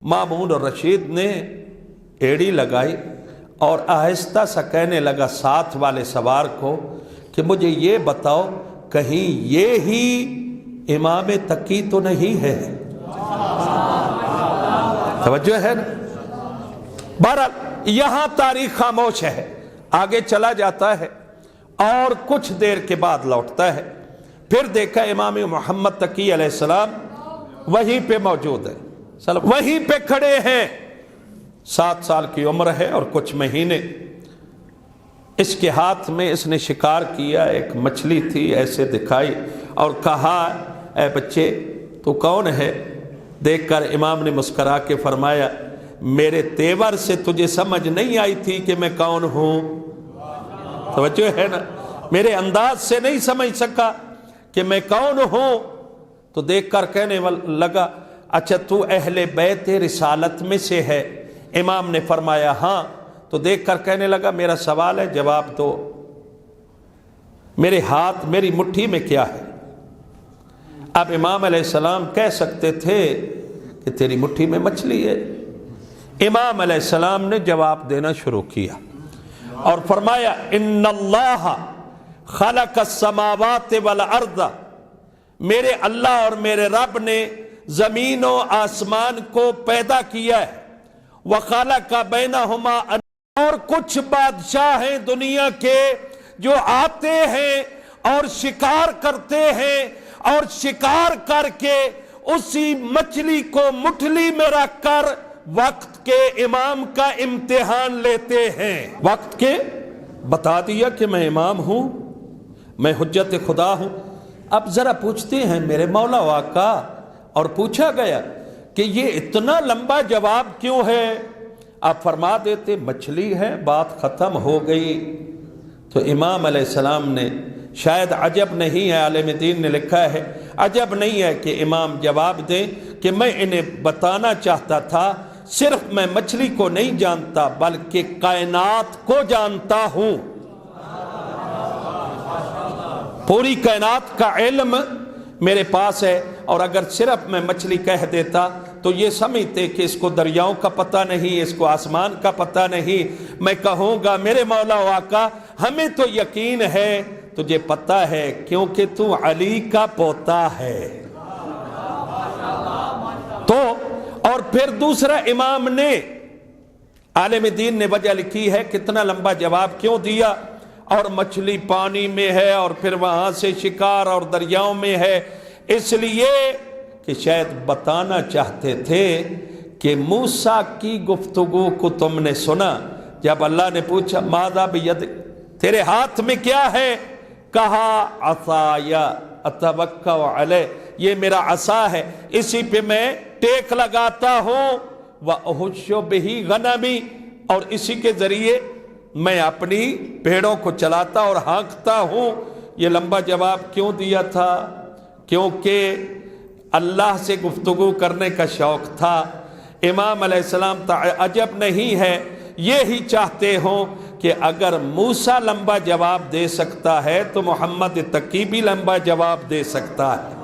मामून रशीद ने एड़ी लगाई और आहिस्ता सा कहने लगा साथ वाले सवार को कि मुझे ये बताओ कहीं ये ही इमाम तकी तो नहीं है। तवज्जो है ना। बहरहाल यहां तारीख खामोश है, आगे चला जाता है और कुछ देर के बाद लौटता है। फिर देखा इमाम मोहम्मद तकी अलैहिस्सलाम वहीं पे मौजूद है, वहीं पे खड़े हैं। 7 साल की उम्र है और कुछ महीने। इसके हाथ में इसने शिकार किया, एक मछली थी, ऐसे दिखाई और कहा ऐ बच्चे तू कौन है। देखकर इमाम ने मुस्करा के फरमाया मेरे तेवर से तुझे समझ नहीं आई थी कि मैं कौन हूं। तवज्जो है ना, मेरे अंदाज से नहीं समझ सका कि मैं कौन हूं। तो देखकर कहने लगा अच्छा तू अहले बैत रिसालत में से है। इमाम ने फरमाया हाँ। तो देखकर कहने लगा मेरा सवाल है जवाब दो, मेरे हाथ मेरी मुट्ठी में क्या है। अब इमाम अलैहिस्सलाम कह सकते थे कि तेरी मुट्ठी में मछली है। इमाम अलैहिस्सलाम ने जवाब देना शुरू किया और फरमाया इन्नल्लाह खलक़स समावाति वल अर्द, मेरे अल्लाह और मेरे रब ने जमीन और आसमान को पैदा किया है। व खलक़ बैनहुमा, और कुछ बादशाह हैं दुनिया के जो आते हैं और शिकार करते हैं और शिकार करके उसी मछली को मुठली में रखकर वक्त के इमाम का इम्तिहान लेते हैं। वक्त के बता दिया कि मैं इमाम हूं, मैं हुज्जत खुदा हूं। अब जरा पूछते हैं मेरे मौला वाका, और पूछा गया कि ये इतना लंबा जवाब क्यों है। आप फरमा देते मछली है, बात खत्म हो गई। तो इमाम अलैहिस्सलाम ने शायद अजब नहीं है, आलिम दीन ने लिखा है अजब नहीं है कि इमाम जवाब दें कि मैं इन्हें बताना चाहता था सिर्फ मैं मछली को नहीं जानता बल्कि कायनात को जानता हूं। पूरी कायनात का इल्म मेरे पास है, और अगर सिर्फ मैं मछली कह देता तो ये समझते कि इसको दरियाओं का पता नहीं, इसको आसमान का पता नहीं। मैं कहूँगा मेरे मौला वाका हमें तो यकीन है तुझे पता है क्योंकि तू अली का पोता है। तो और फिर दूसरा इमाम ने आलिम दीन ने वजह लिखी है कितना लंबा जवाब क्यों दिया, और मछली पानी में है और फिर वहां से शिकार और दरियाओं में है, इसलिए कि शायद बताना चाहते थे कि मूसा की गुफ्तगू को तुमने सुना। जब अल्लाह ने पूछा मादा बियद, तेरे हाथ में क्या है, कहा असाया अतवक्कउ अलैह, ये मेरा असा है, इसी पे मैं टेक लगाता हूं। व अहुश्शु बिही गनमी, और इसी के जरिए मैं अपनी भेड़ों को चलाता और हाँकता हूं। ये लंबा जवाब क्यों दिया था, क्योंकि अल्लाह से गुफ्तगू करने का शौक था। इमाम अलैहिस्सलाम अजब नहीं है, ये ही चाहते हो कि अगर मूसा लंबा जवाब दे सकता है तो मोहम्मद तकी भी लंबा जवाब दे सकता है।